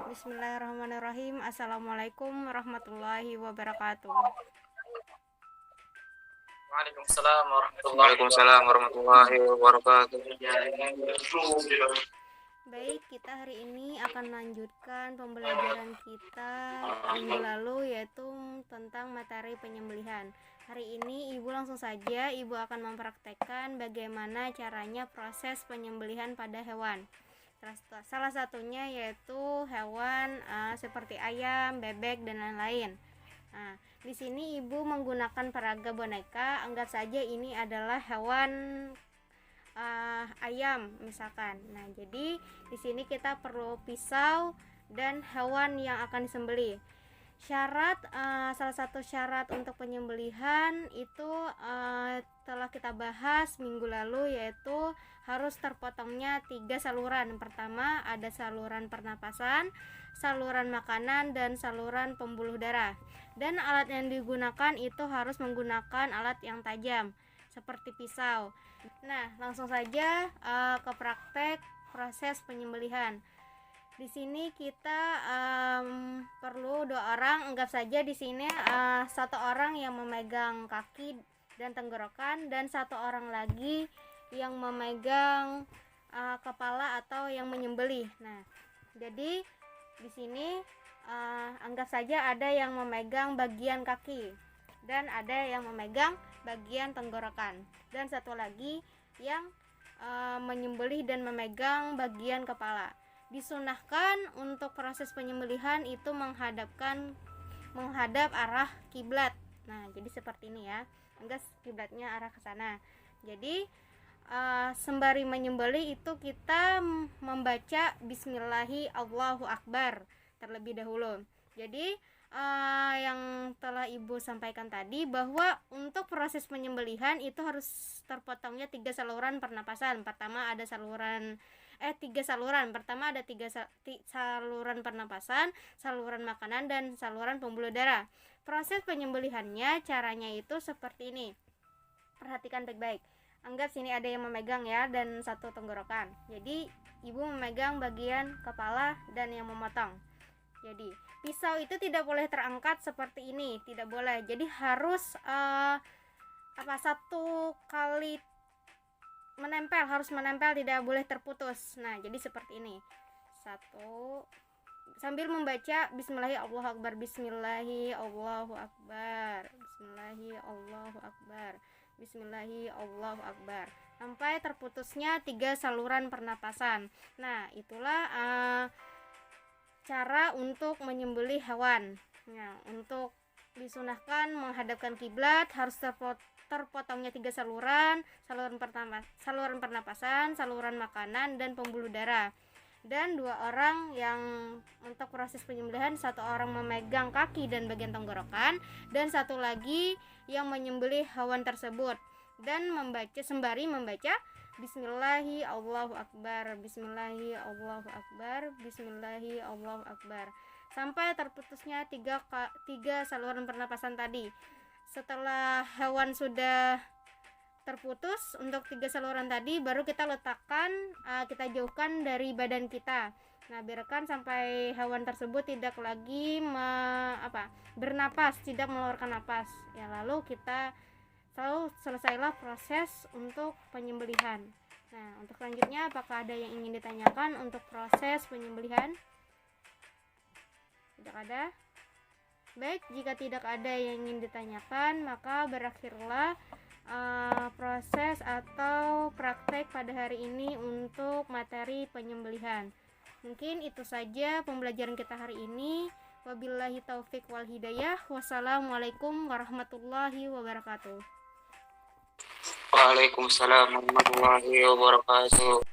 Bismillahirrahmanirrahim. Assalamualaikum warahmatullahi wabarakatuh. Waalaikumsalam warahmatullahi wabarakatuh. Baik, kita hari ini akan melanjutkan pembelajaran kita minggu lalu, yaitu tentang materi penyembelihan. Hari ini Ibu langsung saja, Ibu akan mempraktekkan bagaimana caranya proses penyembelihan pada hewan. Salah satunya yaitu hewan seperti ayam, bebek, dan lain-lain. Nah, di sini Ibu menggunakan peraga boneka. Anggap saja ini adalah hewan ayam misalkan. Nah, jadi di sini kita perlu pisau dan hewan yang akan disembelih. Salah satu syarat untuk penyembelihan itu telah kita bahas minggu lalu, yaitu harus terpotongnya 3 saluran. Pertama ada saluran pernapasan, saluran makanan, dan saluran pembuluh darah. Dan alat yang digunakan itu harus menggunakan alat yang tajam seperti pisau. Nah, langsung saja ke praktek proses penyembelihan. Di sini kita perlu 2 orang. Anggap saja di sini 1 orang yang memegang kaki dan tenggorokan, dan 1 orang lagi yang memegang kepala atau yang menyembelih. Nah, jadi di sini anggap saja ada yang memegang bagian kaki dan ada yang memegang bagian tenggorokan, dan 1 lagi yang menyembelih dan memegang bagian kepala. Disunahkan untuk proses penyembelihan itu menghadap arah kiblat. Nah, jadi seperti ini ya. Anggap kiblatnya arah ke sana. Jadi sembari menyembelih itu kita membaca Bismillahi Allahu Akbar terlebih dahulu. Jadi yang telah Ibu sampaikan tadi, bahwa untuk proses penyembelihan itu harus terpotongnya 3 saluran pernapasan. Pertama ada 3 saluran. Pertama ada 3 saluran pernapasan, saluran makanan, dan saluran pembuluh darah. Proses penyembelihannya caranya itu seperti ini. Perhatikan baik-baik. Anggap sini ada yang memegang ya, dan 1 tenggorokan. Jadi Ibu memegang bagian kepala dan yang memotong. Jadi pisau itu tidak boleh terangkat seperti ini, tidak boleh. Jadi harus 1 kali harus menempel, tidak boleh terputus. Nah, jadi seperti ini. 1 sambil membaca Bismillahi Allahu Akbar, Bismillahi Allahu Akbar, Bismillahi Allahu Akbar, Bismillahi Allahu Akbar, sampai terputusnya 3 saluran pernapasan. Nah, itulah cara untuk menyembelih hewan. Nah, untuk disunahkan menghadapkan kiblat, harus terpotongnya 3 saluran, saluran pernapasan, saluran makanan, dan pembuluh darah. Dan 2 orang yang untuk proses penyembelihan, 1 orang memegang kaki dan bagian tenggorokan, dan 1 lagi yang menyembelih hewan tersebut, dan sembari membaca Bismillahi Allahu Akbar, Bismillahi Allahu Akbar, Bismillahi Allahu Akbar, sampai terputusnya 3 saluran pernapasan tadi. Setelah hewan sudah terputus untuk 3 saluran tadi, baru kita letakkan, kita jauhkan dari badan kita. Nah, biarkan sampai hewan tersebut tidak lagi bernapas, tidak mengeluarkan napas. Ya, lalu kita selesailah proses untuk penyembelihan. Nah, untuk selanjutnya apakah ada yang ingin ditanyakan untuk proses penyembelihan? Tidak ada? Baik, jika tidak ada yang ingin ditanyakan, maka berakhirlah proses atau praktek pada hari ini untuk materi penyembelihan. Mungkin itu saja pembelajaran kita hari ini. Wabillahi taufik wal hidayah. Wassalamualaikum warahmatullahi wabarakatuh. Waalaikumsalam warahmatullahi wabarakatuh.